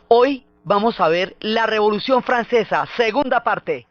Hoy vamos a ver la Revolución Francesa, segunda parte.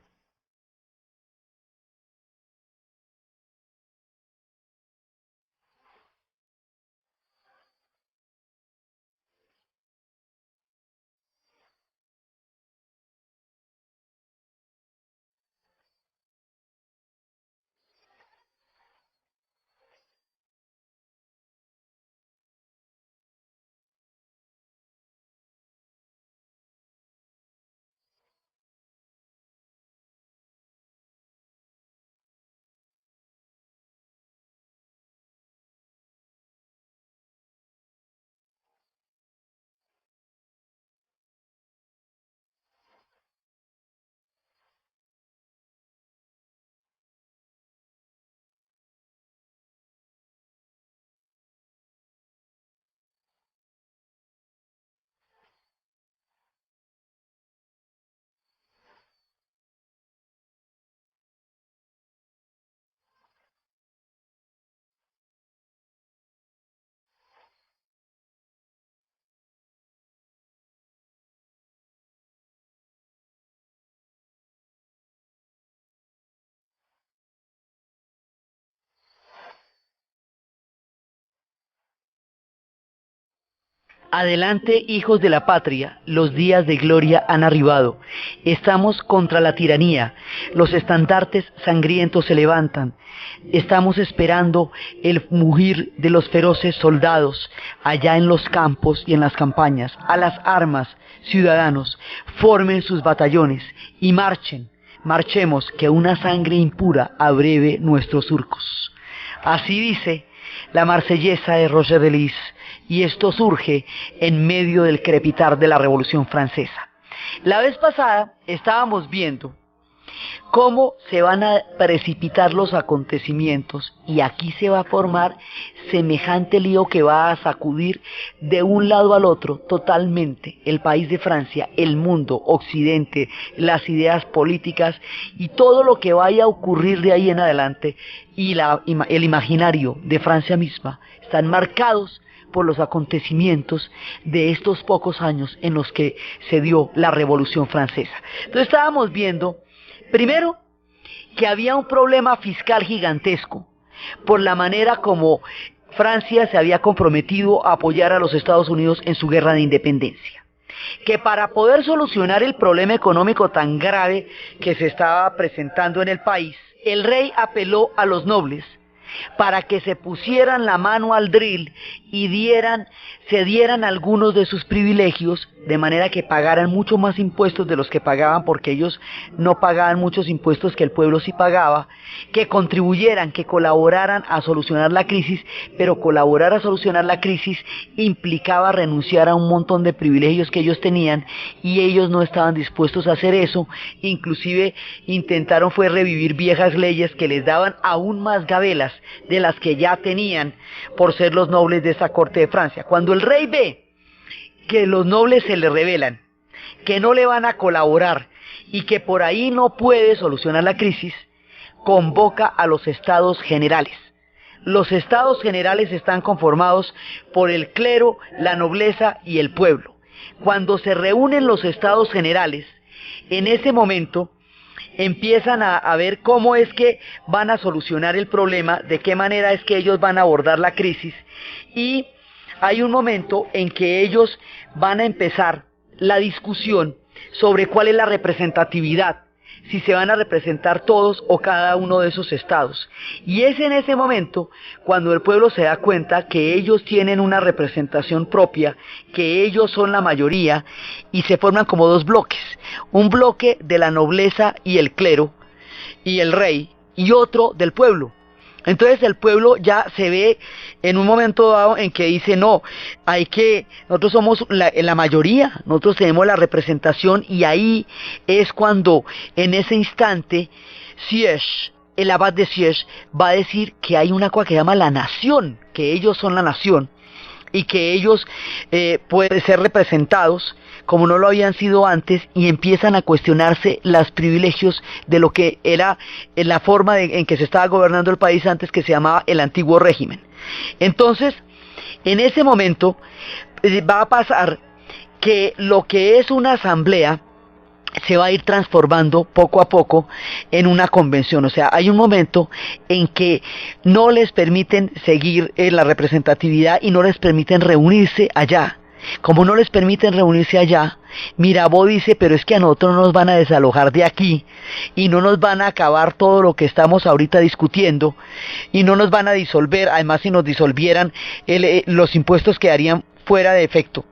Adelante, hijos de la patria, los días de gloria han arribado. Estamos contra la tiranía, los estandartes sangrientos se levantan. Estamos esperando el mugir de los feroces soldados allá en los campos y en las campañas. A las armas, ciudadanos, formen sus batallones y marchen. Marchemos, que una sangre impura abreve nuestros surcos. Así dice la marsellesa de Roger de Lis, y esto surge en medio del crepitar de la Revolución Francesa. La vez pasada estábamos viendo cómo se van a precipitar los acontecimientos y aquí se va a formar semejante lío que va a sacudir de un lado al otro totalmente el país de Francia, el mundo, Occidente, las ideas políticas y todo lo que vaya a ocurrir de ahí en adelante y el imaginario de Francia misma están marcados por los acontecimientos de estos pocos años en los que se dio la Revolución Francesa. Entonces estábamos viendo primero, que había un problema fiscal gigantesco por la manera como Francia se había comprometido a apoyar a los Estados Unidos en su guerra de independencia. Que para poder solucionar el problema económico tan grave que se estaba presentando en el país, el rey apeló a los nobles para que se pusieran la mano al drill y se dieran algunos de sus privilegios, de manera que pagaran mucho más impuestos de los que pagaban, porque ellos no pagaban muchos impuestos que el pueblo sí pagaba, que contribuyeran, que colaboraran a solucionar la crisis, pero colaborar a solucionar la crisis implicaba renunciar a un montón de privilegios que ellos tenían, y ellos no estaban dispuestos a hacer eso. Inclusive intentaron fue revivir viejas leyes que les daban aún más gabelas de las que ya tenían por ser los nobles de esa corte de Francia. Cuando el rey ve que los nobles se le rebelan, que no le van a colaborar y que por ahí no puede solucionar la crisis, convoca a los estados generales. Los estados generales están conformados por el clero, la nobleza y el pueblo. Cuando se reúnen los estados generales, en ese momento empiezan a ver cómo es que van a solucionar el problema, de qué manera es que ellos van a abordar la crisis, y hay un momento en que ellos van a empezar la discusión sobre cuál es la representatividad, si se van a representar todos o cada uno de esos estados. Y es en ese momento cuando el pueblo se da cuenta que ellos tienen una representación propia, que ellos son la mayoría, y se forman como dos bloques: un bloque de la nobleza y el clero y el rey, y otro del pueblo. Entonces el pueblo ya se ve en un momento dado en que dice: no, nosotros somos la mayoría, nosotros tenemos la representación. Y ahí es cuando en ese instante Sieyes, el abad de Sieyes, va a decir que hay una cosa que se llama la nación, que ellos son la nación y que ellos pueden ser representados como no lo habían sido antes, y empiezan a cuestionarse los privilegios de lo que era la forma en que se estaba gobernando el país antes, que se llamaba el antiguo régimen. Entonces, en ese momento va a pasar que lo que es una asamblea se va a ir transformando poco a poco en una convención. O sea, hay un momento en que no les permiten seguir en la representatividad y no les permiten reunirse allá. Como no les permiten reunirse allá, Mirabeau dice, pero es que a nosotros no nos van a desalojar de aquí y no nos van a acabar todo lo que estamos ahorita discutiendo y no nos van a disolver, además si nos disolvieran los impuestos quedarían fuera de efecto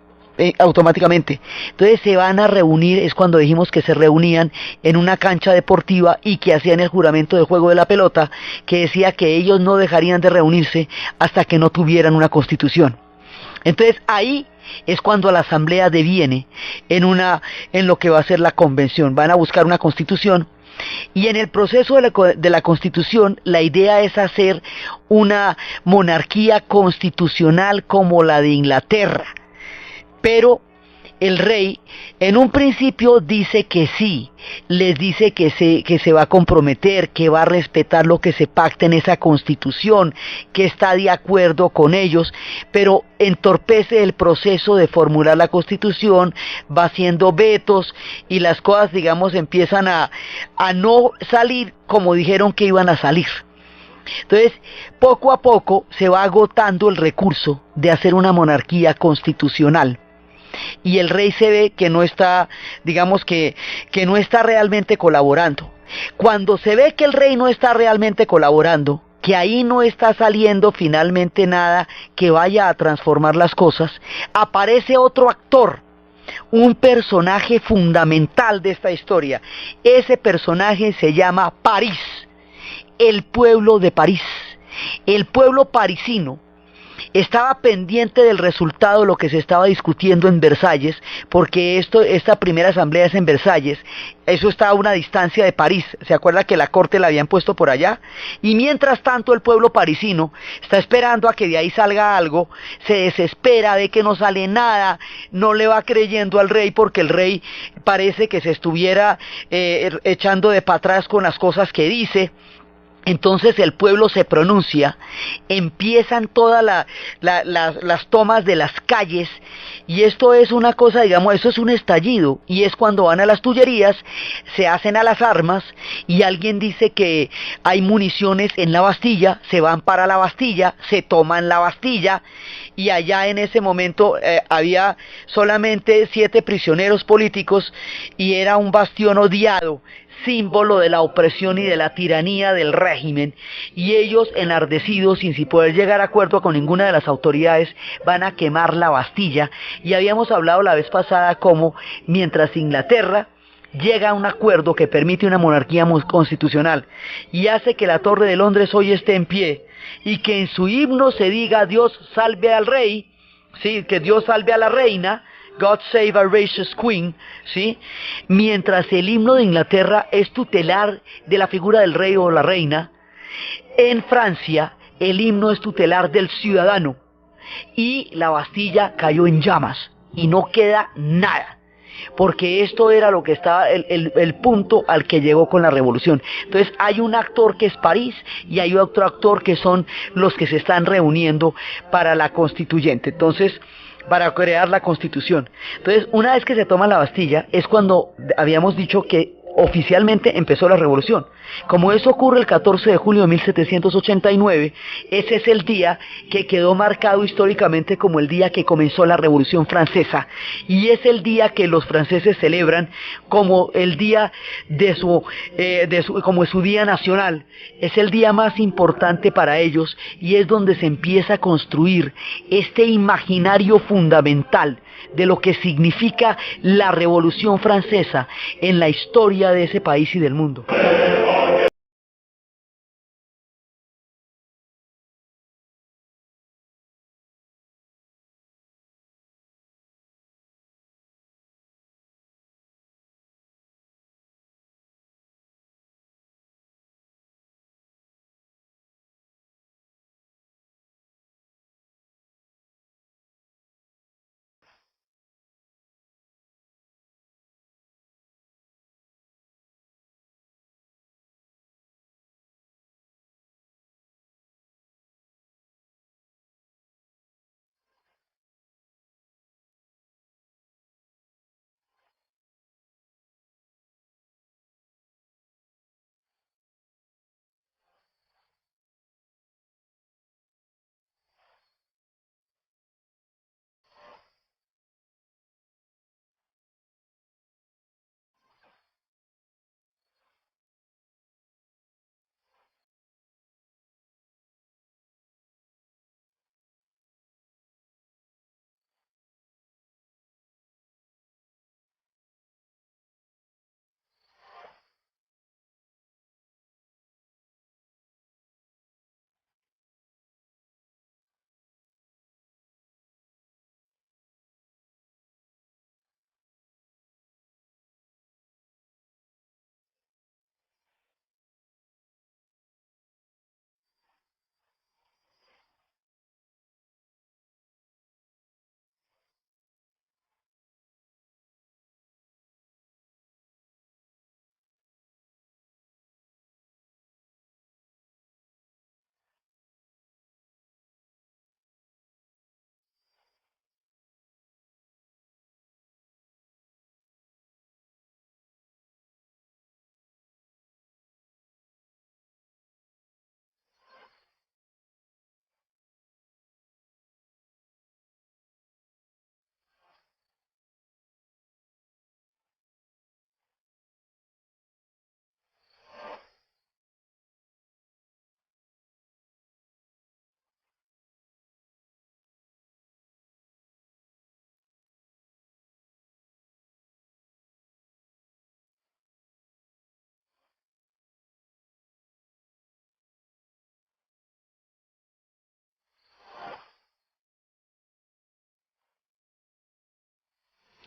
automáticamente. Entonces se van a reunir, es cuando dijimos que se reunían en una cancha deportiva y que hacían el juramento del juego de la pelota, que decía que ellos no dejarían de reunirse hasta que no tuvieran una constitución. Entonces ahí es cuando la asamblea deviene en lo que va a ser la convención. Van a buscar una constitución y en el proceso de la constitución la idea es hacer una monarquía constitucional como la de Inglaterra. Pero el rey en un principio dice que sí, les dice que se va a comprometer, que va a respetar lo que se pacte en esa constitución, que está de acuerdo con ellos, pero entorpece el proceso de formular la constitución, va haciendo vetos y las cosas, digamos, empiezan a no salir como dijeron que iban a salir. Entonces, poco a poco se va agotando el recurso de hacer una monarquía constitucional y el rey se ve que no está, digamos que no está realmente colaborando. Cuando se ve que el rey no está realmente colaborando, que ahí no está saliendo finalmente nada que vaya a transformar las cosas, aparece otro actor, un personaje fundamental de esta historia. Ese personaje se llama París, el pueblo de París, el pueblo parisino. Estaba pendiente del resultado de lo que se estaba discutiendo en Versalles, porque esta primera asamblea es en Versalles, eso está a una distancia de París, se acuerda que la corte la habían puesto por allá, y mientras tanto el pueblo parisino está esperando a que de ahí salga algo, se desespera de que no sale nada, no le va creyendo al rey porque el rey parece que se estuviera echando de para atrás con las cosas que dice. Entonces el pueblo se pronuncia, empiezan todas las tomas de las calles y esto es una cosa, digamos, eso es un estallido y es cuando van a las Tullerías, se hacen a las armas y alguien dice que hay municiones en la Bastilla, se van para la Bastilla, se toman la Bastilla y allá en ese momento había solamente 7 prisioneros políticos y era un bastión odiado, símbolo de la opresión y de la tiranía del régimen, y ellos enardecidos, sin poder llegar a acuerdo con ninguna de las autoridades, van a quemar la Bastilla, y habíamos hablado la vez pasada cómo mientras Inglaterra llega a un acuerdo que permite una monarquía constitucional y hace que la Torre de Londres hoy esté en pie y que en su himno se diga Dios salve al rey, sí, que Dios salve a la reina, God Save Our Gracious Queen, ¿sí? Mientras el himno de Inglaterra es tutelar de la figura del rey o la reina, en Francia el himno es tutelar del ciudadano y la Bastilla cayó en llamas y no queda nada. Porque esto era lo que estaba, el punto al que llegó con la revolución. Entonces hay un actor que es París y hay otro actor que son los que se están reuniendo para la constituyente. Entonces, para crear la constitución. Entonces, una vez que se toma la Bastilla, es cuando habíamos dicho que oficialmente empezó la revolución. Como eso ocurre el 14 de julio de 1789, ese es el día que quedó marcado históricamente como el día que comenzó la Revolución Francesa y es el día que los franceses celebran como el día como su día nacional. Es el día más importante para ellos y es donde se empieza a construir este imaginario fundamental de lo que significa la Revolución Francesa en la historia de ese país y del mundo.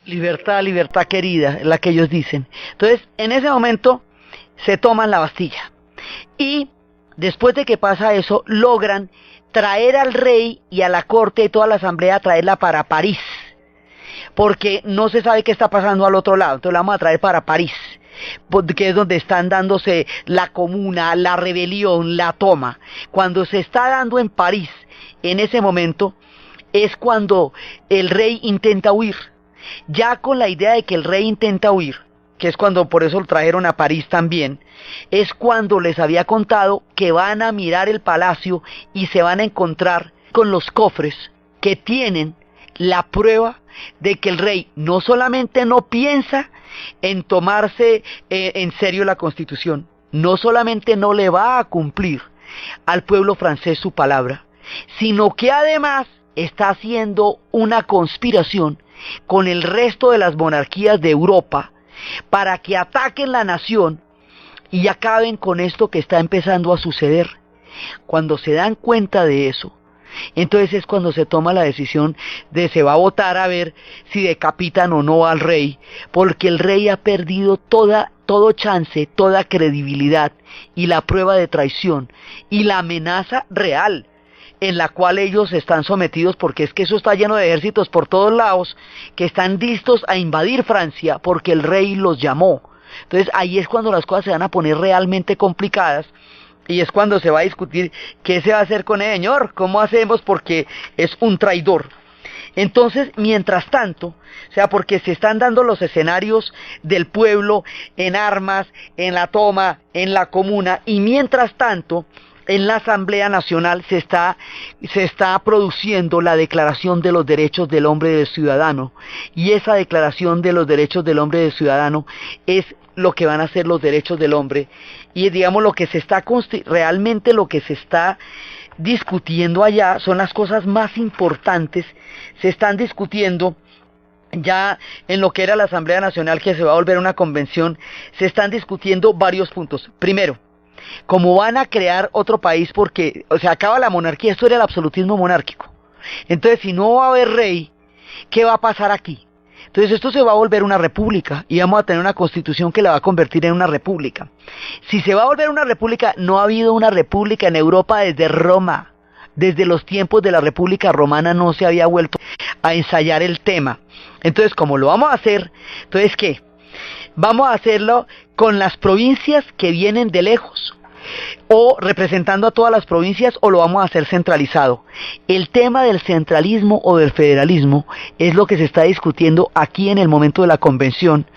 Libertad, libertad querida, es la que ellos dicen. Entonces, en ese momento se toman la Bastilla. Y después de que pasa eso, logran traer al rey y a la corte y toda la asamblea, traerla para París. Porque no se sabe qué está pasando al otro lado. Entonces la vamos a traer para París, que es donde están dándose la comuna, la rebelión, la toma. Cuando se está dando en París, en ese momento, es cuando el rey intenta huir. Ya con la idea de que el rey intenta huir, que es cuando por eso lo trajeron a París también, es cuando les había contado que van a mirar el palacio y se van a encontrar con los cofres que tienen la prueba de que el rey no solamente no piensa en tomarse en serio la Constitución, no solamente no le va a cumplir al pueblo francés su palabra, sino que además está haciendo una conspiración con el resto de las monarquías de Europa para que ataquen la nación y acaben con esto que está empezando a suceder. Cuando se dan cuenta de eso, entonces es cuando se toma la decisión de se va a votar a ver si decapitan o no al rey, porque el rey ha perdido todo chance, toda credibilidad y la prueba de traición y la amenaza real en la cual ellos están sometidos, porque es que eso está lleno de ejércitos por todos lados que están listos a invadir Francia porque el rey los llamó. Entonces ahí es cuando las cosas se van a poner realmente complicadas y es cuando se va a discutir qué se va a hacer con el señor, cómo hacemos porque es un traidor. Entonces, mientras tanto, o sea, porque se están dando los escenarios del pueblo en armas, en la toma, en la comuna, y mientras tanto, en la Asamblea Nacional se está produciendo la Declaración de los Derechos del Hombre y del Ciudadano, y esa Declaración de los Derechos del Hombre y del Ciudadano es lo que van a ser los derechos del hombre, y digamos lo que se está realmente lo que se está discutiendo allá son las cosas más importantes. Se están discutiendo ya en lo que era la Asamblea Nacional, que se va a volver una convención, se están discutiendo varios puntos. Primero, como van a crear otro país, porque se acaba la monarquía, esto era el absolutismo monárquico. Entonces, si no va a haber rey, ¿qué va a pasar aquí? Entonces esto se va a volver una república y vamos a tener una constitución que la va a convertir en una república. Si se va a volver una república, no ha habido una república en Europa desde Roma. Desde los tiempos de la República Romana no se había vuelto a ensayar el tema. Entonces, como lo vamos a hacer, entonces ¿qué? Vamos a hacerlo con las provincias que vienen de lejos, o representando a todas las provincias, o lo vamos a hacer centralizado. El tema del centralismo o del federalismo es lo que se está discutiendo aquí en el momento de la convención,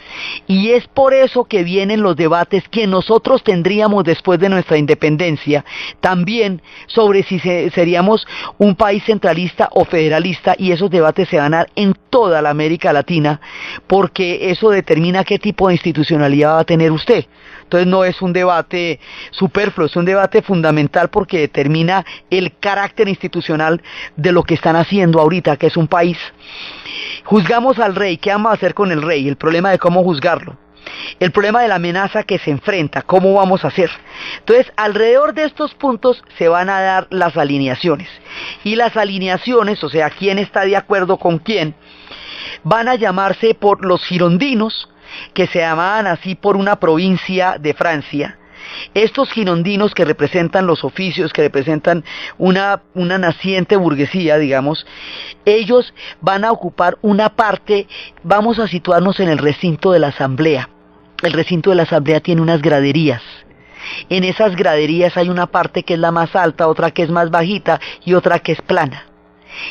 y es por eso que vienen los debates que nosotros tendríamos después de nuestra independencia, también sobre si seríamos un país centralista o federalista, y esos debates se van a dar en toda la América Latina, porque eso determina qué tipo de institucionalidad va a tener usted. Entonces no es un debate superfluo, es un debate fundamental porque determina el carácter institucional de lo que están haciendo ahorita, que es un país. Juzgamos al rey, ¿qué vamos a hacer con el rey? El problema de cómo juzgarlo. El problema de la amenaza que se enfrenta, ¿cómo vamos a hacer? Entonces, alrededor de estos puntos se van a dar las alineaciones. Y las alineaciones, o sea, quién está de acuerdo con quién, van a llamarse por los girondinos, que se llamaban así por una provincia de Francia. Estos girondinos que representan los oficios, que representan una naciente burguesía, digamos, ellos van a ocupar una parte. Vamos a situarnos en el recinto de la asamblea. El recinto de la asamblea tiene unas graderías. En esas graderías hay una parte que es la más alta, otra que es más bajita y otra que es plana.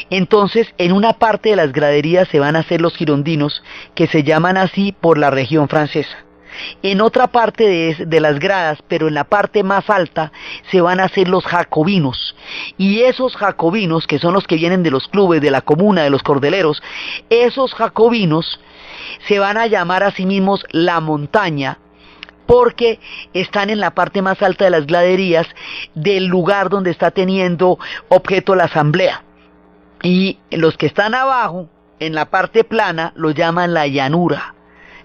Entonces, en una parte de las graderías se van a hacer los girondinos, que se llaman así por la región francesa. En otra parte de las gradas, pero en la parte más alta, se van a hacer los jacobinos. Y esos jacobinos, que son los que vienen de los clubes, de la comuna, de los cordeleros, esos jacobinos se van a llamar a sí mismos la montaña, porque están en la parte más alta de las graderías del lugar donde está teniendo objeto la asamblea. Y los que están abajo, en la parte plana, lo llaman la llanura.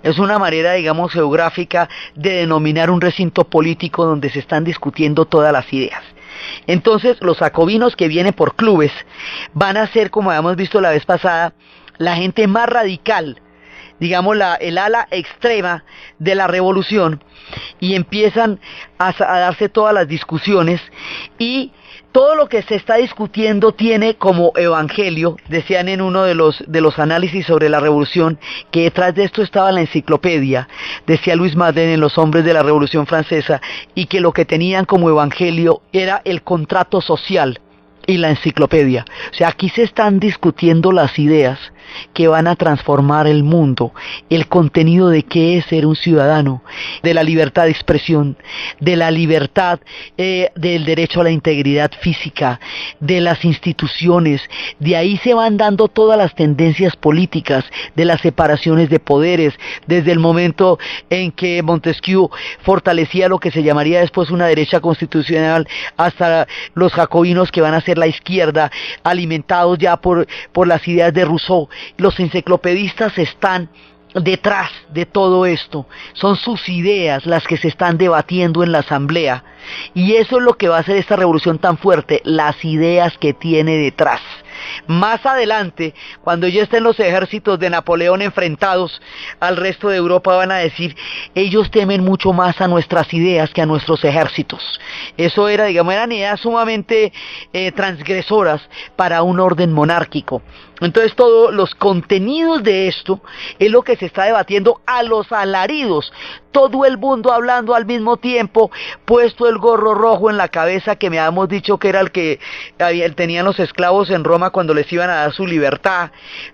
Es una manera, digamos, geográfica de denominar un recinto político donde se están discutiendo todas las ideas. Entonces, los jacobinos que vienen por clubes van a ser, como habíamos visto la vez pasada, la gente más radical digamos, el ala extrema de la revolución, y empiezan a darse todas las discusiones, y todo lo que se está discutiendo tiene como evangelio, decían en uno de los análisis sobre la revolución, que detrás de esto estaba la enciclopedia, decía Luis Madden en Los hombres de la Revolución Francesa, y que lo que tenían como evangelio era el contrato social y la enciclopedia. O sea, aquí se están discutiendo las ideas que van a transformar el mundo, el contenido de qué es ser un ciudadano, de la libertad de expresión, de la libertad, del derecho a la integridad física, de las instituciones. De ahí se van dando todas las tendencias políticas, de las separaciones de poderes, desde el momento en que Montesquieu fortalecía lo que se llamaría después una derecha constitucional, hasta los jacobinos que van a ser la izquierda, alimentados ya por las ideas de Rousseau. Los enciclopedistas están detrás de todo esto, son sus ideas las que se están debatiendo en la asamblea, y eso es lo que va a hacer esta revolución tan fuerte, las ideas que tiene detrás. Más adelante, cuando ya estén los ejércitos de Napoleón enfrentados al resto de Europa, van a decir, ellos temen mucho más a nuestras ideas que a nuestros ejércitos. Eso era, digamos, eran ideas sumamente transgresoras para un orden monárquico. Entonces todos los contenidos de esto es lo que se está debatiendo a los alaridos, todo el mundo hablando al mismo tiempo, puesto el gorro rojo en la cabeza, que me habíamos dicho que era el que tenían los esclavos en Roma cuando les iban a dar su libertad,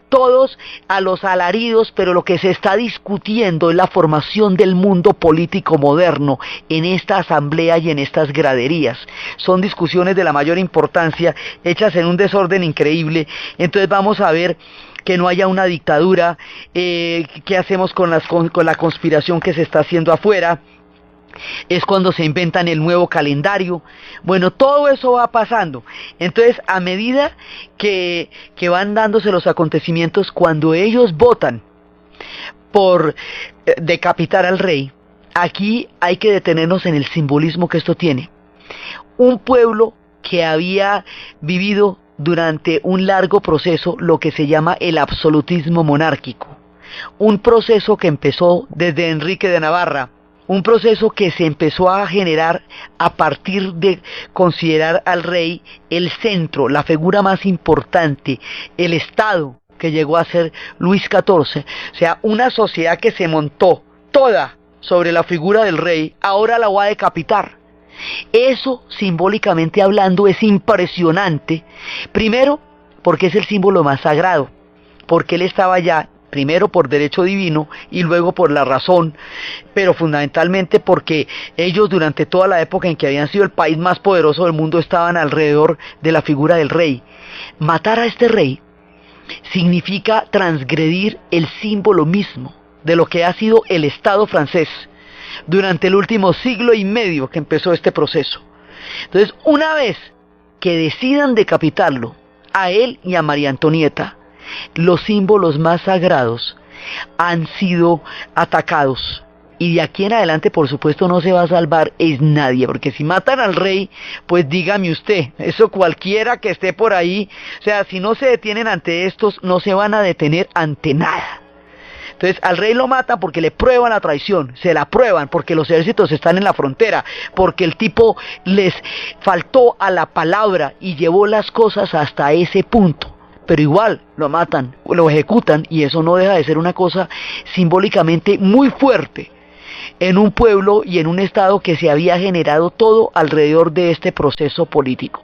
todos a los alaridos, pero lo que se está discutiendo es la formación del mundo político moderno en esta asamblea y en estas graderías. Son discusiones de la mayor importancia, hechas en un desorden increíble. Entonces vamos a ver que no haya una dictadura, qué hacemos con la conspiración que se está haciendo afuera. Es cuando se inventan el nuevo calendario. Bueno, todo eso va pasando. Entonces, a medida que van dándose los acontecimientos, cuando ellos votan por decapitar al rey, aquí hay que detenernos en el simbolismo que esto tiene. Un pueblo que había vivido durante un largo proceso lo que se llama el absolutismo monárquico, un proceso que empezó desde Enrique de Navarra, un proceso que se empezó a generar a partir de considerar al rey el centro, la figura más importante, el Estado que llegó a ser Luis XIV, o sea, una sociedad que se montó toda sobre la figura del rey, ahora la va a decapitar. Eso, simbólicamente hablando, es impresionante, primero porque es el símbolo más sagrado, porque él estaba allá, primero por derecho divino y luego por la razón, pero fundamentalmente porque ellos durante toda la época en que habían sido el país más poderoso del mundo estaban alrededor de la figura del rey. Matar a este rey significa transgredir el símbolo mismo de lo que ha sido el Estado francés durante el último siglo y medio que empezó este proceso. Entonces, una vez que decidan decapitarlo, a él y a María Antonieta, los símbolos más sagrados han sido atacados. Y de aquí en adelante, por supuesto, no se va a salvar es nadie, porque si matan al rey, pues dígame usted, eso cualquiera que esté por ahí, o sea, si no se detienen ante estos, no se van a detener ante nada. Entonces al rey lo matan porque le prueban la traición, se la prueban porque los ejércitos están en la frontera, porque el tipo les faltó a la palabra y llevó las cosas hasta ese punto. Pero igual lo matan, lo ejecutan, y eso no deja de ser una cosa simbólicamente muy fuerte en un pueblo y en un estado que se había generado todo alrededor de este proceso político.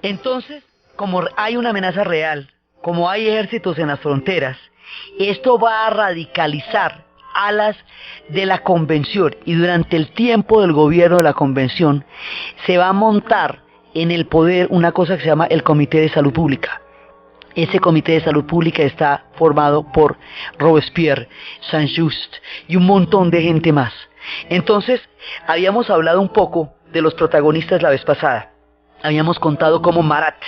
Entonces, como hay una amenaza real, como hay ejércitos en las fronteras, esto va a radicalizar alas de la convención, y durante el tiempo del gobierno de la convención se va a montar en el poder una cosa que se llama el Comité de Salud Pública. Ese Comité de Salud Pública está formado por Robespierre, Saint-Just y un montón de gente más. Entonces, habíamos hablado un poco de los protagonistas la vez pasada. Habíamos contado cómo Marat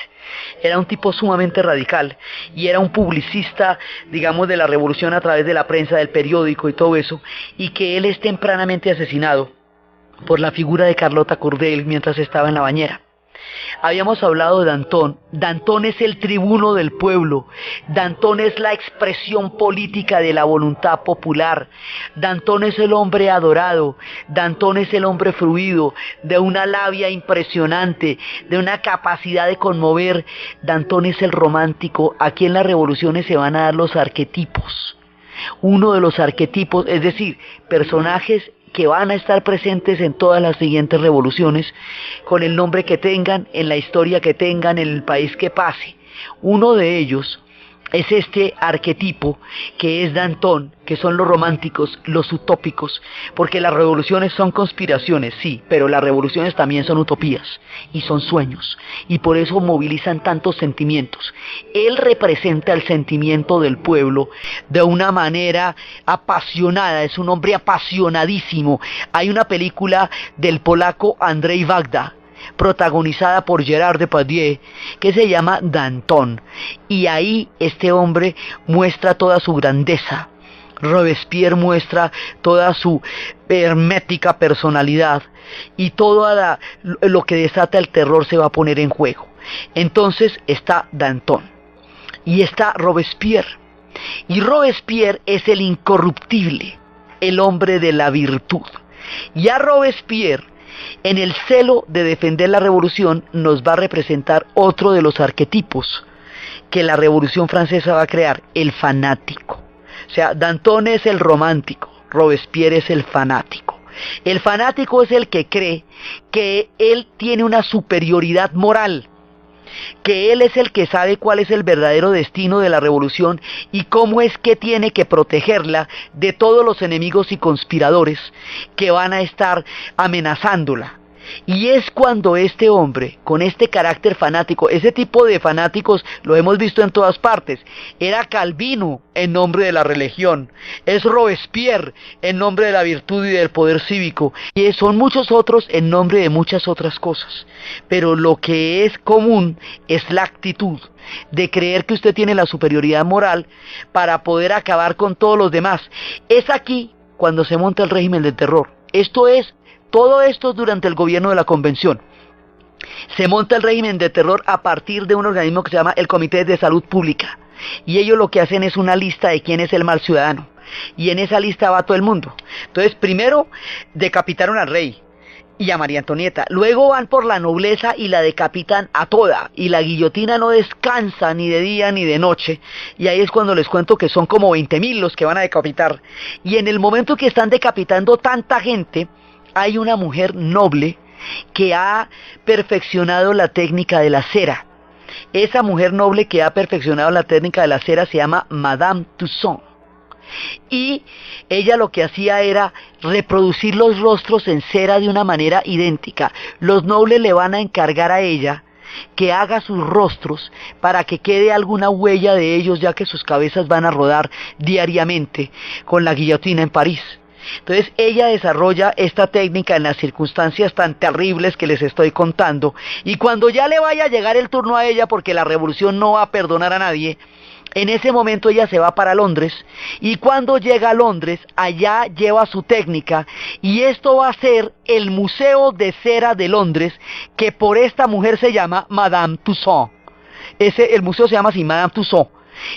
era un tipo sumamente radical y era un publicista, digamos, de la revolución a través de la prensa, del periódico y todo eso, y que él es tempranamente asesinado por la figura de Carlota Cordel mientras estaba en la bañera. Habíamos hablado de Danton. Danton es el tribuno del pueblo. Danton es la expresión política de la voluntad popular. Danton es el hombre adorado. Danton es el hombre fluido, de una labia impresionante, de una capacidad de conmover. Danton es el romántico. Aquí en las revoluciones se van a dar los arquetipos. Uno de los arquetipos, es decir, personajes que van a estar presentes en todas las siguientes revoluciones, con el nombre que tengan, en la historia que tengan, en el país que pase. Uno de ellos es este arquetipo que es Danton, que son los románticos, los utópicos, porque las revoluciones son conspiraciones, sí, pero las revoluciones también son utopías y son sueños, y por eso movilizan tantos sentimientos. Él representa el sentimiento del pueblo de una manera apasionada, es un hombre apasionadísimo. Hay una película del polaco Andrzej Wajda, protagonizada por Gerard Depardieu, que se llama Danton, y ahí este hombre muestra toda su grandeza. Robespierre muestra toda su hermética personalidad, y todo lo que desata el terror se va a poner en juego. Entonces está Danton y está Robespierre, y Robespierre es el incorruptible, el hombre de la virtud. Y a Robespierre, en el celo de defender la revolución, nos va a representar otro de los arquetipos que la Revolución Francesa va a crear, el fanático. O sea, Danton es el romántico, Robespierre es el fanático. El fanático es el que cree que él tiene una superioridad moral, que él es el que sabe cuál es el verdadero destino de la revolución y cómo es que tiene que protegerla de todos los enemigos y conspiradores que van a estar amenazándola. Y es cuando este hombre, con este carácter fanático, ese tipo de fanáticos lo hemos visto en todas partes. Era Calvino en nombre de la religión, es Robespierre en nombre de la virtud y del poder cívico, y son muchos otros en nombre de muchas otras cosas. Pero lo que es común es la actitud de creer que usted tiene la superioridad moral para poder acabar con todos los demás. Es aquí cuando se monta el régimen del terror. Todo esto durante el gobierno de la convención. Se monta el régimen de terror a partir de un organismo que se llama el Comité de Salud Pública. Y ellos lo que hacen es una lista de quién es el mal ciudadano. Y en esa lista va todo el mundo. Entonces, primero decapitaron al rey y a María Antonieta. Luego van por la nobleza y la decapitan a toda. Y la guillotina no descansa ni de día ni de noche. Y ahí es cuando les cuento que son como 20.000 los que van a decapitar. Y en el momento que están decapitando tanta gente, hay una mujer noble que ha perfeccionado la técnica de la cera. Esa mujer noble que ha perfeccionado la técnica de la cera se llama Madame Tussaud. Y ella lo que hacía era reproducir los rostros en cera de una manera idéntica. Los nobles le van a encargar a ella que haga sus rostros para que quede alguna huella de ellos, ya que sus cabezas van a rodar diariamente con la guillotina en París. Entonces ella desarrolla esta técnica en las circunstancias tan terribles que les estoy contando, y cuando ya le vaya a llegar el turno a ella, porque la revolución no va a perdonar a nadie, en ese momento ella se va para Londres, y cuando llega a Londres, allá lleva su técnica, y esto va a ser el Museo de Cera de Londres, que por esta mujer se llama Madame Tussaud. El museo se llama así, Madame Tussaud.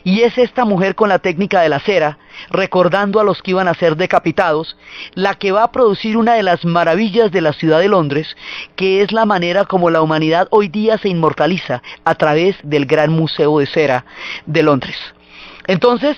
Y es esta mujer con la técnica de la cera, recordando a los que iban a ser decapitados, la que va a producir una de las maravillas de la ciudad de Londres, que es la manera como la humanidad hoy día se inmortaliza a través del gran museo de cera de Londres. Entonces,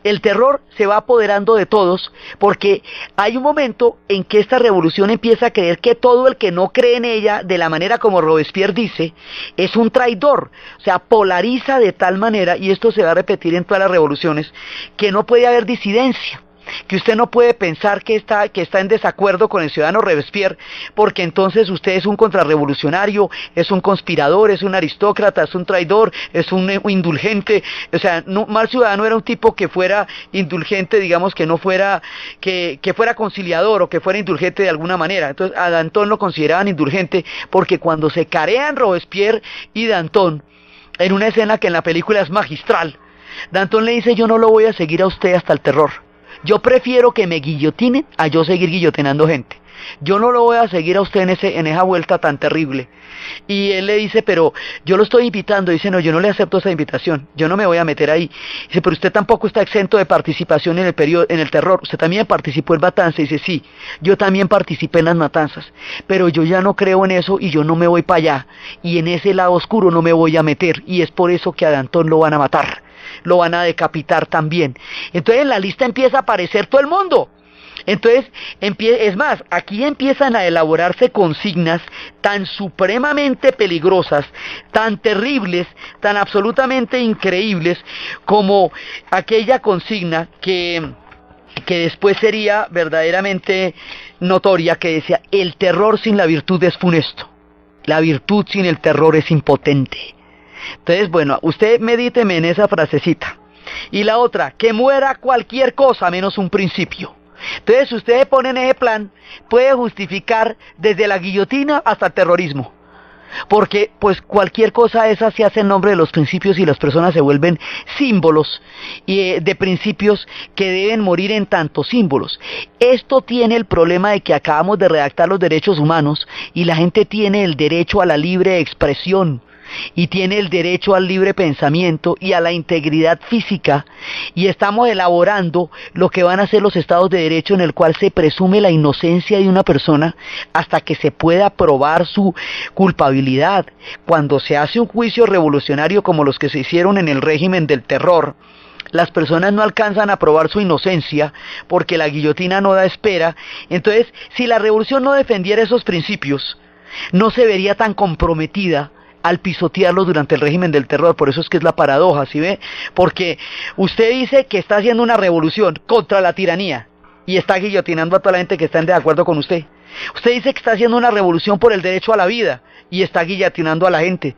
el terror se va apoderando de todos, porque hay un momento en que esta revolución empieza a creer que todo el que no cree en ella, de la manera como Robespierre dice, es un traidor. O sea, polariza de tal manera, y esto se va a repetir en todas las revoluciones, que no puede haber disidencia. que usted no puede pensar que está en desacuerdo con el ciudadano Robespierre, porque entonces usted es un contrarrevolucionario, es un conspirador, es un aristócrata, es un traidor, es un indulgente. O sea, no, Mal Ciudadano era un tipo que fuera indulgente, digamos, que no fuera, que fuera conciliador o que fuera indulgente de alguna manera. Entonces a Danton lo consideraban indulgente porque cuando se carean Robespierre y Danton, en una escena que en la película es magistral, Danton le dice: yo no lo voy a seguir a usted hasta el terror. Yo prefiero que me guillotinen a yo seguir guillotinando gente. Yo no lo voy a seguir a usted en esa vuelta tan terrible. Y él le dice: pero yo lo estoy invitando. Dice: no, yo no le acepto esa invitación. Yo no me voy a meter ahí. Dice: pero usted tampoco está exento de participación en el terror. Usted también participó en matanzas. Dice: sí, yo también participé en las matanzas. Pero yo ya no creo en eso y yo no me voy para allá. Y en ese lado oscuro no me voy a meter. Y es por eso que a Danton lo van a matar. Lo van a decapitar también. Entonces en la lista empieza a aparecer todo el mundo. Entonces, es más, aquí empiezan a elaborarse consignas tan supremamente peligrosas, tan terribles, tan absolutamente increíbles, como aquella consigna que después sería verdaderamente notoria, que decía: el terror sin la virtud es funesto, la virtud sin el terror es impotente. Entonces, bueno, usted medíteme en esa frasecita. Y la otra: que muera cualquier cosa menos un principio. Entonces, si ustedes ponen ese plan, puede justificar desde la guillotina hasta el terrorismo. Porque pues cualquier cosa esa se hace en nombre de los principios y las personas se vuelven símbolos de principios que deben morir en tantos símbolos. Esto tiene el problema de que acabamos de redactar los derechos humanos y la gente tiene el derecho a la libre expresión y tiene el derecho al libre pensamiento y a la integridad física, y estamos elaborando lo que van a ser los estados de derecho, en el cual se presume la inocencia de una persona hasta que se pueda probar su culpabilidad. Cuando se hace un juicio revolucionario como los que se hicieron en el régimen del terror, las personas no alcanzan a probar su inocencia porque la guillotina no da espera. Entonces, si la revolución no defendiera esos principios, no se vería tan comprometida al pisotearlos durante el régimen del terror. Por eso es que es la paradoja, ¿sí ve? Porque usted dice que está haciendo una revolución contra la tiranía y está guillotinando a toda la gente que está en desacuerdo con usted. Usted dice que está haciendo una revolución por el derecho a la vida y está guillotinando a la gente.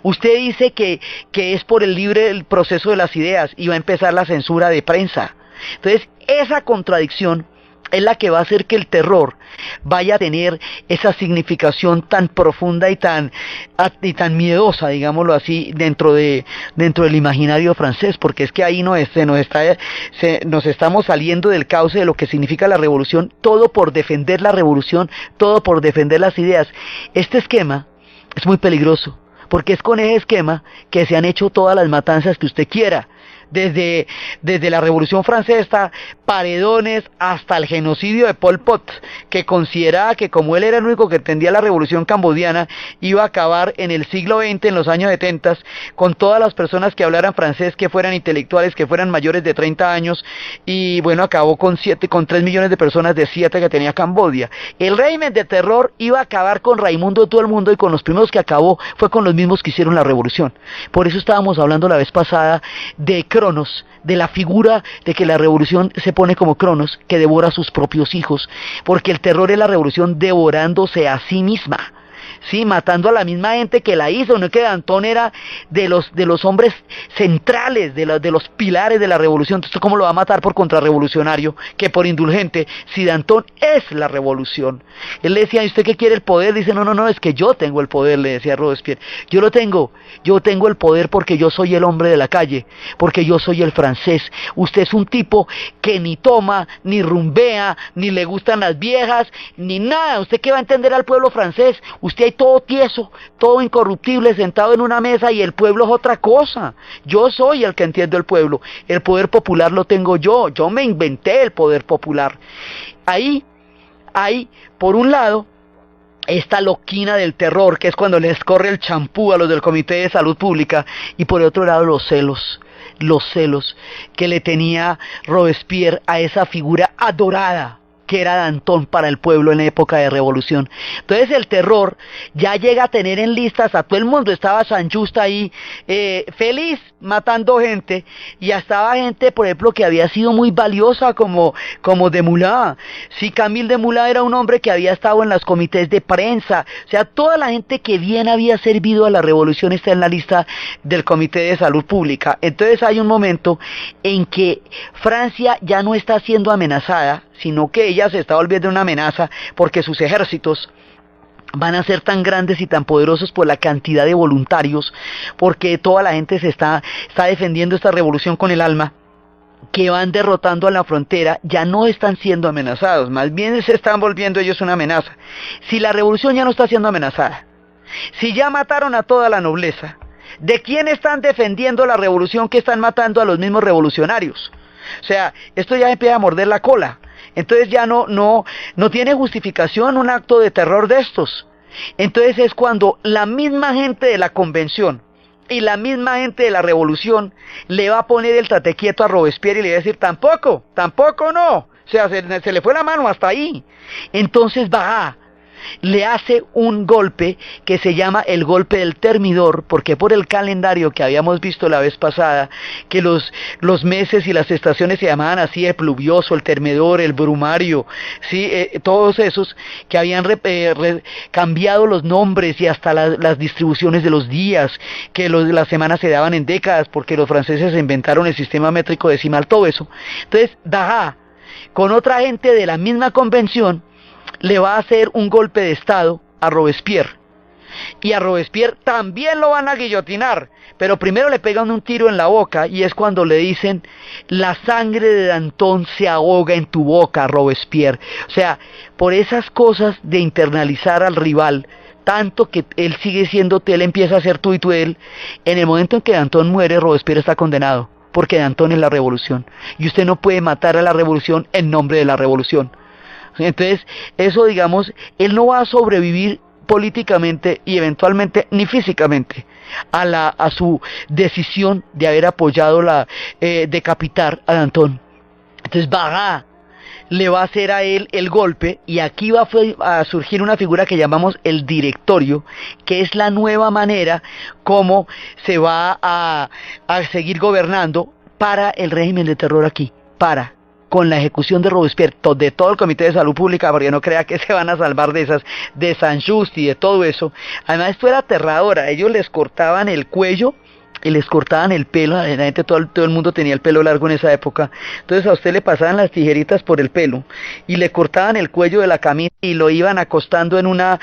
Usted dice que es por el proceso de las ideas y va a empezar la censura de prensa. Entonces, esa contradicción es la que va a hacer que el terror vaya a tener esa significación tan profunda y tan miedosa, digámoslo así, dentro del imaginario francés, porque es que ahí nos estamos saliendo del cauce de lo que significa la revolución, todo por defender la revolución, todo por defender las ideas. Este esquema es muy peligroso, porque es con ese esquema que se han hecho todas las matanzas que usted quiera. Desde la Revolución Francesa, Paredones, hasta el genocidio de Pol Pot, que consideraba que como él era el único que entendía la Revolución Cambodiana, iba a acabar en el siglo XX, en los años 70, con todas las personas que hablaran francés, que fueran intelectuales, que fueran mayores de 30 años, y bueno, acabó con 3 millones de personas de 7 que tenía Camboya. El régimen de terror iba a acabar con Raimundo todo el mundo, y con los primeros que acabó fue con los mismos que hicieron la revolución. Por eso estábamos hablando la vez pasada de Cronos, de la figura de que la revolución se pone como Cronos, que devora a sus propios hijos, porque el terror es la revolución devorándose a sí misma, sí, matando a la misma gente que la hizo. No es que Danton era de los hombres centrales, de los pilares de la revolución. Entonces, ¿cómo lo va a matar por contrarrevolucionario que por indulgente, si Danton es la revolución? Él le decía: ¿y usted qué quiere, el poder? Dice: no, es que yo tengo el poder, le decía Robespierre. Yo tengo el poder porque yo soy el hombre de la calle, porque yo soy el francés. Usted es un tipo que ni toma, ni rumbea, ni le gustan las viejas, ni nada. ¿Usted qué va a entender al pueblo francés? Usted hay todo tieso, todo incorruptible, sentado en una mesa, y el pueblo es otra cosa. Yo soy el que entiendo el pueblo. El poder popular lo tengo yo me inventé el poder popular. Ahí, por un lado, esta loquina del terror, que es cuando les corre el champú a los del Comité de Salud Pública, y por otro lado los celos que le tenía Robespierre a esa figura adorada que era Danton para el pueblo en la época de revolución. Entonces el terror ya llega a tener en listas a todo el mundo. Estaba San Just ahí feliz matando gente, y ya estaba gente, por ejemplo, que había sido muy valiosa como Desmoulins. Sí, Camille Desmoulins era un hombre que había estado en los comités de prensa. O sea, toda la gente que bien había servido a la revolución está en la lista del Comité de Salud Pública. Entonces hay un momento en que Francia ya no está siendo amenazada, sino que ella se está volviendo una amenaza porque sus ejércitos van a ser tan grandes y tan poderosos por la cantidad de voluntarios, porque toda la gente se está defendiendo esta revolución con el alma, que van derrotando a la frontera. Ya no están siendo amenazados, más bien se están volviendo ellos una amenaza. Si la revolución ya no está siendo amenazada, si ya mataron a toda la nobleza, ¿de quién están defendiendo la revolución que están matando a los mismos revolucionarios? O sea, esto ya empieza a morder la cola. Entonces ya no tiene justificación un acto de terror de estos. Entonces es cuando la misma gente de la convención y la misma gente de la revolución le va a poner el tate quieto a Robespierre y le va a decir tampoco no. O sea, se le fue la mano hasta ahí. Entonces le hace un golpe que se llama el golpe del Termidor, porque por el calendario que habíamos visto la vez pasada, que los meses y las estaciones se llamaban así, el pluvioso, el Termidor, el brumario, ¿sí? Todos esos que habían cambiado los nombres y hasta las distribuciones de los días, que las semanas se daban en décadas, porque los franceses inventaron el sistema métrico decimal, todo eso. Entonces, Dahat, con otra gente de la misma convención, le va a hacer un golpe de estado a Robespierre, y a Robespierre también lo van a guillotinar, pero primero le pegan un tiro en la boca, y es cuando le dicen: la sangre de Danton se ahoga en tu boca, Robespierre. O sea, por esas cosas de internalizar al rival, tanto que él sigue siendo, él empieza a ser tú y tú él. En el momento en que Danton muere, Robespierre está condenado, porque Danton es la revolución, y usted no puede matar a la revolución en nombre de la revolución. Entonces, eso, digamos, él no va a sobrevivir políticamente y eventualmente ni físicamente a su decisión de haber apoyado decapitar a Danton. Entonces Barras le va a hacer a él el golpe, y aquí va a surgir una figura que llamamos el directorio, que es la nueva manera como se va a seguir gobernando para el régimen de terror aquí, con la ejecución de Robespierre, de todo el Comité de Salud Pública, porque no crea que se van a salvar de esas, de San Just y de todo eso. Además, esto era aterrador. A ellos les cortaban el cuello y les cortaban el pelo. La gente, todo el mundo tenía el pelo largo en esa época. Entonces a usted le pasaban las tijeritas por el pelo y le cortaban el cuello de la camisa y lo iban acostando en una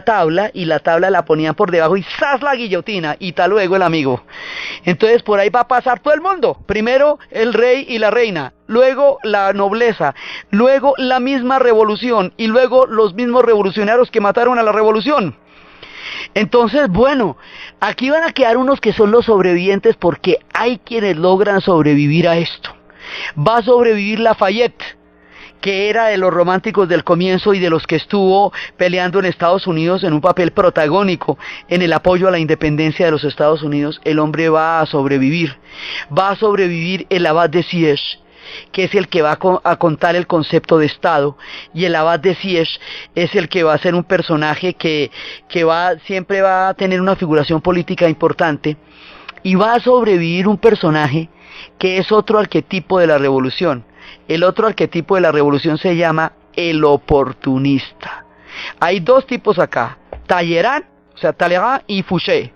tabla, y la tabla la ponían por debajo y ¡zas! La guillotina, y tal luego el amigo. Entonces por ahí va a pasar todo el mundo. Primero el rey y la reina, luego la nobleza, luego la misma revolución, y luego los mismos revolucionarios que mataron a la revolución. Entonces, bueno, aquí van a quedar unos que son los sobrevivientes, porque hay quienes logran sobrevivir a esto. Va a sobrevivir Lafayette, que era de los románticos del comienzo y de los que estuvo peleando en Estados Unidos en un papel protagónico en el apoyo a la independencia de los Estados Unidos. El hombre va a sobrevivir. Va a sobrevivir el Abad de Sieyes, que es el que va a contar el concepto de Estado, y el Abad de Sieyes es el que va a ser un personaje que siempre va a tener una figuración política importante, y va a sobrevivir un personaje que es otro arquetipo de la revolución. El otro arquetipo de la revolución se llama el oportunista. Hay dos tipos acá, Talleyrand y Fouché.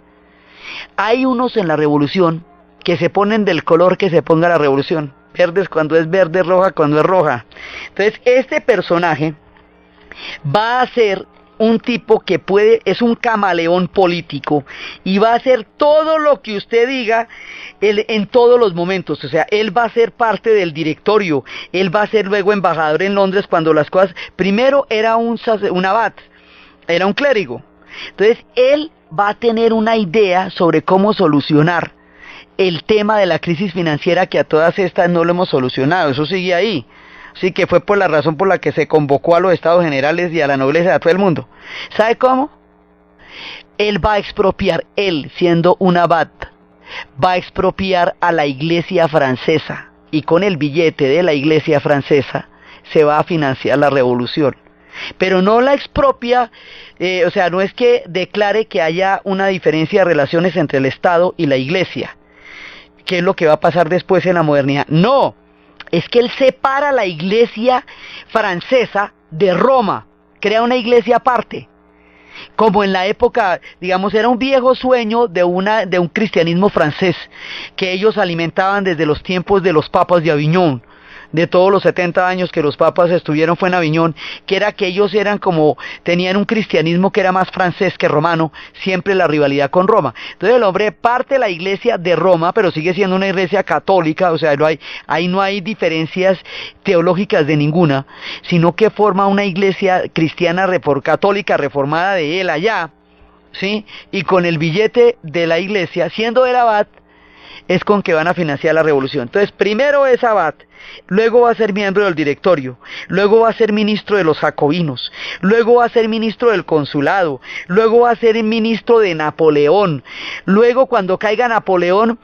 Hay unos en la revolución que se ponen del color que se ponga la revolución. Verdes cuando es verde, roja cuando es roja. Entonces este personaje va a ser un tipo que es un camaleón político, y va a hacer todo lo que usted diga en todos los momentos. O sea, él va a ser parte del directorio, él va a ser luego embajador en Londres cuando las cosas... Primero era un abad, era un clérigo. Entonces él va a tener una idea sobre cómo solucionar el tema de la crisis financiera, que a todas estas no lo hemos solucionado, eso sigue ahí. Sí, que fue por la razón por la que se convocó a los estados generales y a la nobleza de todo el mundo. ¿Sabe cómo? Él va a expropiar, él siendo un abad, va a expropiar a la iglesia francesa, y con el billete de la iglesia francesa se va a financiar la revolución. Pero no la expropia, o sea, no es que declare que haya una diferencia de relaciones entre el Estado y la Iglesia, que es lo que va a pasar después en la modernidad. No, es que él separa la Iglesia francesa de Roma, crea una iglesia aparte. Como en la época, digamos, era un viejo sueño de un cristianismo francés que ellos alimentaban desde los tiempos de los papas de Aviñón. De todos los 70 años que los papas estuvieron fue en Aviñón, que era que ellos eran como, tenían un cristianismo que era más francés que romano, siempre la rivalidad con Roma. Entonces el hombre parte la iglesia de Roma, pero sigue siendo una iglesia católica, o sea, ahí no hay diferencias teológicas de ninguna, sino que forma una iglesia cristiana católica reformada de él allá, ¿sí? Y con el billete de la iglesia, siendo el abad, es con que van a financiar la revolución. Entonces, primero es abad, luego va a ser miembro del directorio, luego va a ser ministro de los jacobinos, luego va a ser ministro del consulado, luego va a ser ministro de Napoleón, luego cuando caiga Napoleón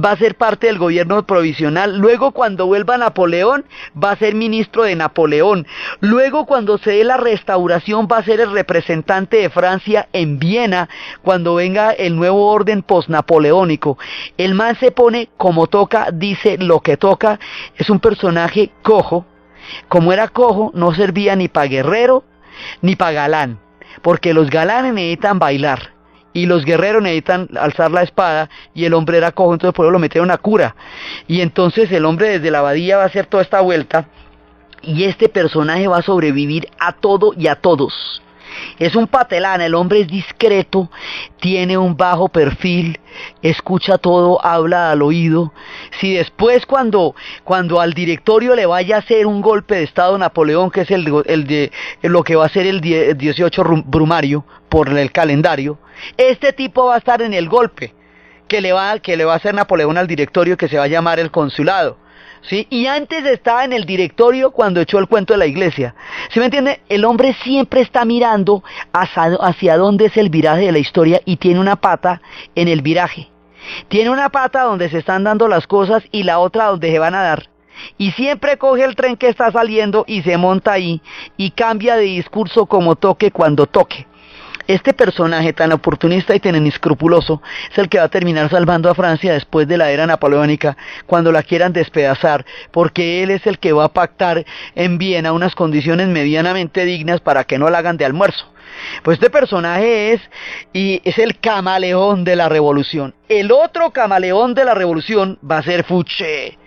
va a ser parte del gobierno provisional, luego cuando vuelva Napoleón va a ser ministro de Napoleón, luego cuando se dé la restauración va a ser el representante de Francia en Viena cuando venga el nuevo orden postnapoleónico. El man se pone como toca, dice lo que toca, es un personaje cojo. Como era cojo, no servía ni para guerrero ni para galán, porque los galanes necesitan bailar y los guerreros necesitan alzar la espada, y el hombre era cojo, entonces por eso lo metieron a cura, y entonces el hombre desde la abadía va a hacer toda esta vuelta, y este personaje va a sobrevivir a todo y a todos. Es un patelán, el hombre es discreto, tiene un bajo perfil, escucha todo, habla al oído. Si después cuando al directorio le vaya a hacer un golpe de estado Napoleón, que es lo que va a ser el 18 Brumario por el calendario, este tipo va a estar en el golpe que le va a hacer Napoleón al directorio, que se va a llamar el consulado. ¿Sí? Y antes estaba en el directorio cuando echó el cuento de la iglesia. ¿Sí me entiende? El hombre siempre está mirando hacia dónde es el viraje de la historia, y tiene una pata en el viraje. Tiene una pata donde se están dando las cosas y la otra donde se van a dar. Y siempre coge el tren que está saliendo y se monta ahí y cambia de discurso como toque cuando toque. Este personaje tan oportunista y tan inescrupuloso es el que va a terminar salvando a Francia después de la era napoleónica, cuando la quieran despedazar, porque él es el que va a pactar en Viena unas condiciones medianamente dignas para que no la hagan de almuerzo. Pues este personaje es el camaleón de la revolución. El otro camaleón de la revolución va a ser Fouché.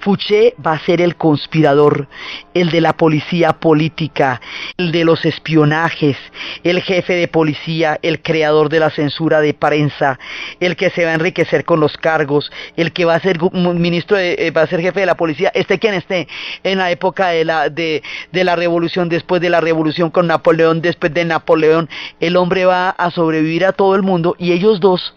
Fouché va a ser el conspirador, el de la policía política, el de los espionajes, el jefe de policía, el creador de la censura de prensa, el que se va a enriquecer con los cargos, el que va a ser ministro, va a ser jefe de la policía, quien esté en la época de la revolución, después de la revolución con Napoleón, después de Napoleón. El hombre va a sobrevivir a todo el mundo, y ellos dos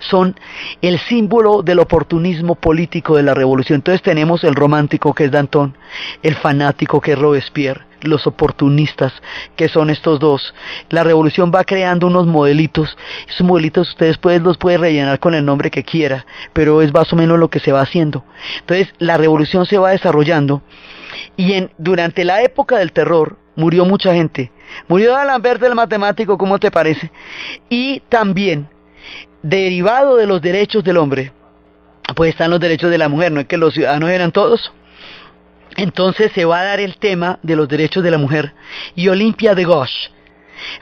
son el símbolo del oportunismo político de la revolución. Entonces tenemos el romántico, que es Danton, el fanático, que es Robespierre, los oportunistas, que son estos dos. La revolución va creando unos modelitos. Esos modelitos ustedes los pueden rellenar con el nombre que quiera, pero es más o menos lo que se va haciendo. Entonces la revolución se va desarrollando, y durante la época del terror murió mucha gente. Murió D'Alembert, el matemático, ¿cómo te parece? Y también, derivado de los derechos del hombre, pues están los derechos de la mujer. No es que los ciudadanos eran todos. Entonces se va a dar el tema de los derechos de la mujer, y Olympia de Gauche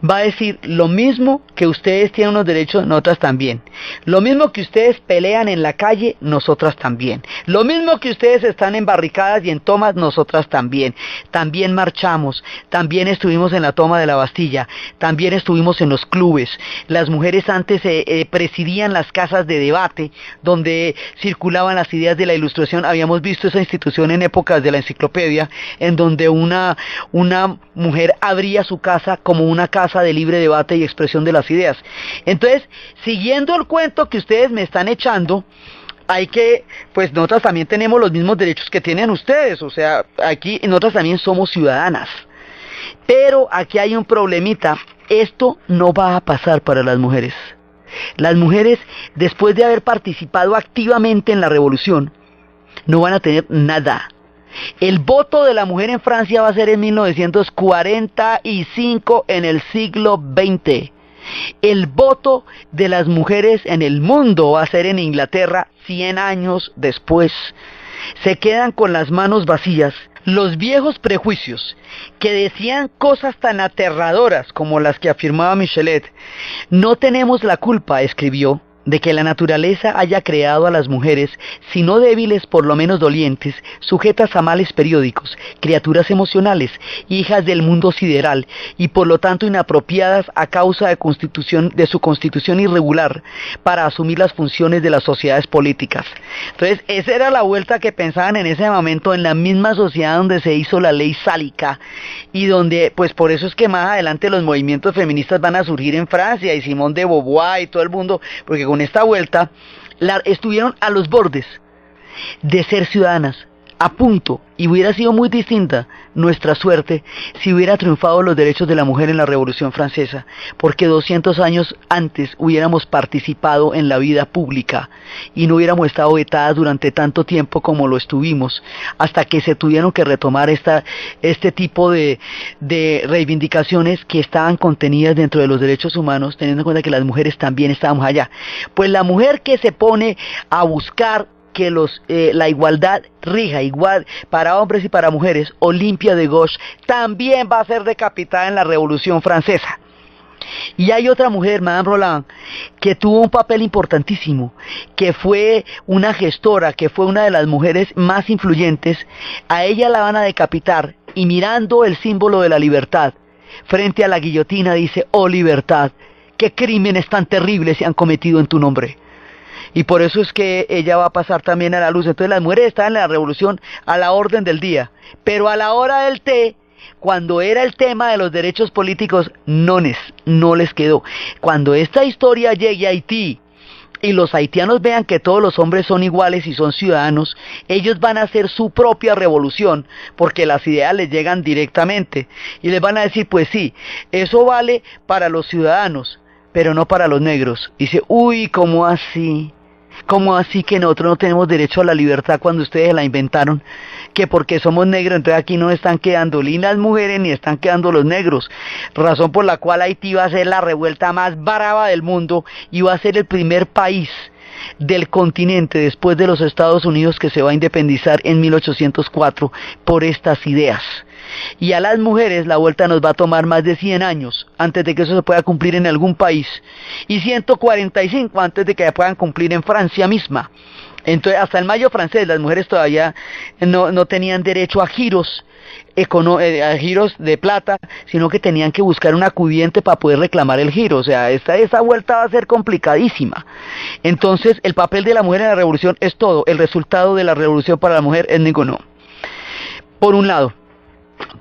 va a decir: lo mismo que ustedes tienen unos derechos, nosotras también. Lo mismo que ustedes pelean en la calle, nosotras también. Lo mismo que ustedes están en barricadas y en tomas, nosotras también. También marchamos, también estuvimos en la toma de la Bastilla, también estuvimos en los clubes. Las mujeres antes presidían las casas de debate donde circulaban las ideas de la Ilustración. Habíamos visto esa institución en épocas de la enciclopedia, en donde una mujer abría su casa como una casa de libre debate y expresión de las ideas. Entonces, siguiendo el cuento que ustedes me están echando, pues nosotras también tenemos los mismos derechos que tienen ustedes. O sea, aquí nosotras también somos ciudadanas. Pero aquí hay un problemita: esto no va a pasar para las mujeres. Las mujeres, después de haber participado activamente en la revolución, no van a tener nada. El voto de la mujer en Francia va a ser en 1945, en el siglo XX. El voto de las mujeres en el mundo va a ser en Inglaterra 100 años después. Se quedan con las manos vacías. Los viejos prejuicios que decían cosas tan aterradoras como las que afirmaba Michelet. No tenemos la culpa, escribió, de que la naturaleza haya creado a las mujeres, si no débiles, por lo menos dolientes, sujetas a males periódicos, criaturas emocionales, hijas del mundo sideral, y por lo tanto inapropiadas a causa de su constitución irregular, para asumir las funciones de las sociedades políticas. Entonces, esa era la vuelta que pensaban en ese momento en la misma sociedad donde se hizo la ley sálica, y donde, pues por eso es que más adelante los movimientos feministas van a surgir en Francia, y Simone de Beauvoir y todo el mundo, porque con esta vuelta estuvieron a los bordes de ser ciudadanas, a punto, y hubiera sido muy distinta nuestra suerte si hubiera triunfado los derechos de la mujer en la Revolución Francesa, porque 200 años antes hubiéramos participado en la vida pública y no hubiéramos estado vetadas durante tanto tiempo como lo estuvimos, hasta que se tuvieron que retomar este tipo de reivindicaciones que estaban contenidas dentro de los derechos humanos, teniendo en cuenta que las mujeres también estábamos allá. Pues la mujer que se pone a buscar que la igualdad rija igual para hombres y para mujeres, Olympia de Gauche, también va a ser decapitada en la Revolución Francesa. Y hay otra mujer, Madame Roland, que tuvo un papel importantísimo, que fue una gestora, que fue una de las mujeres más influyentes. A ella la van a decapitar, y mirando el símbolo de la libertad, frente a la guillotina dice: oh libertad, qué crímenes tan terribles se han cometido en tu nombre. Y por eso es que ella va a pasar también a la luz. Entonces las mujeres estaban en la revolución a la orden del día, pero a la hora del té, cuando era el tema de los derechos políticos, no les quedó. Cuando esta historia llegue a Haití y los haitianos vean que todos los hombres son iguales y son ciudadanos, ellos van a hacer su propia revolución, porque las ideas les llegan directamente, y les van a decir: pues sí, eso vale para los ciudadanos, pero no para los negros. Dice: uy, ¿cómo así? ¿Cómo así que nosotros no tenemos derecho a la libertad cuando ustedes la inventaron? Que porque somos negros, entonces aquí no están quedando ni las mujeres ni están quedando los negros. Razón por la cual Haití va a ser la revuelta más brava del mundo y va a ser el primer país del continente después de los Estados Unidos que se va a independizar en 1804 por estas ideas. Y a las mujeres la vuelta nos va a tomar más de 100 años antes de que eso se pueda cumplir en algún país, y 145 antes de que se puedan cumplir en Francia misma. Entonces, hasta el Mayo francés, las mujeres todavía no tenían derecho a giros de plata, sino que tenían que buscar un acudiente para poder reclamar el giro. O sea, esta vuelta va a ser complicadísima. Entonces, el papel de la mujer en la revolución es todo. El resultado de la revolución para la mujer es ninguno. Por un lado.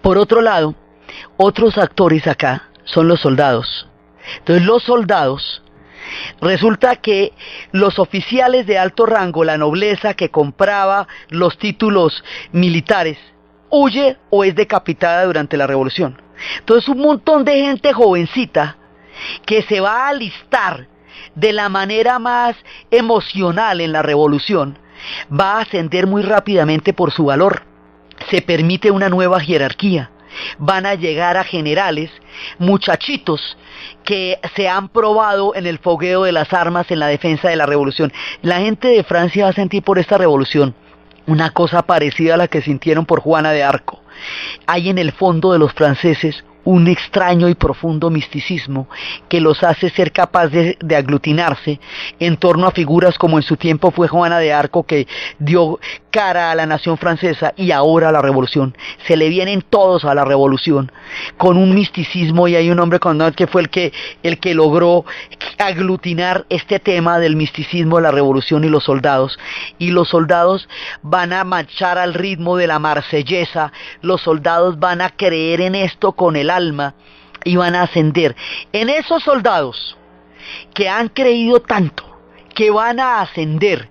Por otro lado, otros actores acá son los soldados. Entonces, los soldados, resulta que los oficiales de alto rango, la nobleza que compraba los títulos militares, huye o es decapitada durante la revolución. Entonces, un montón de gente jovencita que se va a alistar de la manera más emocional en la revolución, va a ascender muy rápidamente por su valor. Se permite una nueva jerarquía. Van a llegar a generales, muchachitos que se han probado en el fogueo de las armas en la defensa de la revolución. La gente de Francia va a sentir por esta revolución una cosa parecida a la que sintieron por Juana de Arco. Hay en el fondo de los franceses un extraño y profundo misticismo que los hace ser capaces de aglutinarse en torno a figuras como en su tiempo fue Juana de Arco, que dio cara a la nación francesa, y ahora a la revolución. Se le vienen todos a la revolución con un misticismo, y hay un hombre con que fue el que logró aglutinar este tema del misticismo de la revolución y los soldados. Y los soldados van a marchar al ritmo de la marsellesa, los soldados van a creer en esto con el alma y van a ascender. En esos soldados que han creído tanto, que van a ascender,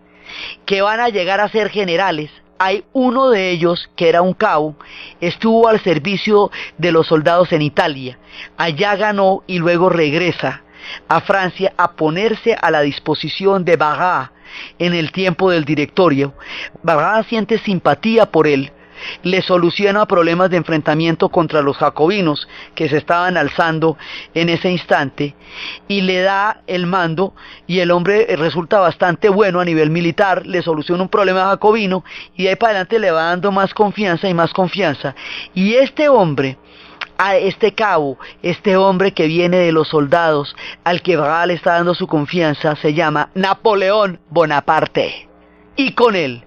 que van a llegar a ser generales, hay uno de ellos que era un cabo, estuvo al servicio de los soldados en Italia, allá ganó y luego regresa a Francia a ponerse a la disposición de Barras en el tiempo del Directorio. Barras siente simpatía por él, le soluciona problemas de enfrentamiento contra los jacobinos que se estaban alzando en ese instante y le da el mando, y el hombre resulta bastante bueno a nivel militar, le soluciona un problema jacobino y de ahí para adelante le va dando más confianza y más confianza. Y este hombre, a este cabo, este hombre que viene de los soldados, al que Barral le está dando su confianza, se llama Napoleón Bonaparte. Y con él,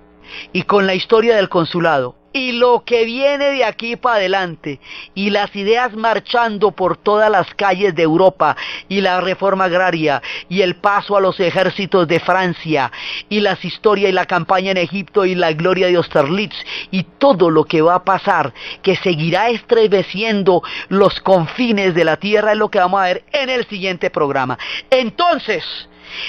y con la historia del consulado, y lo que viene de aquí para adelante, y las ideas marchando por todas las calles de Europa, y la reforma agraria, y el paso a los ejércitos de Francia, y las historias y la campaña en Egipto, y la gloria de Austerlitz, y todo lo que va a pasar, que seguirá estremeciendo los confines de la tierra, es lo que vamos a ver en el siguiente programa. Entonces,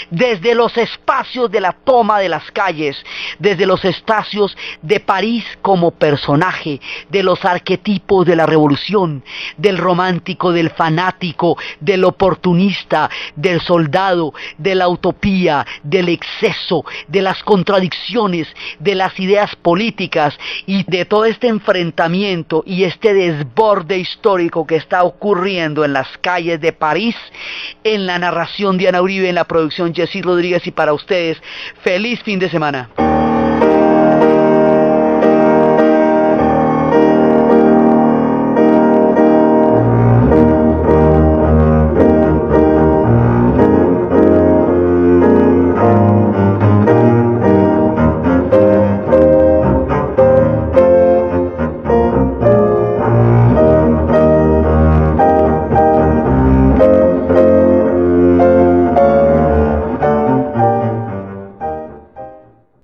desde los espacios de la toma de las calles, desde los espacios de París como personaje, de los arquetipos de la revolución, del romántico, del fanático, del oportunista, del soldado, de la utopía, del exceso, de las contradicciones, de las ideas políticas y de todo este enfrentamiento y este desborde histórico que está ocurriendo en las calles de París, en la narración de Ana Uribe, en la producción Jessy Rodríguez, y para ustedes, feliz fin de semana.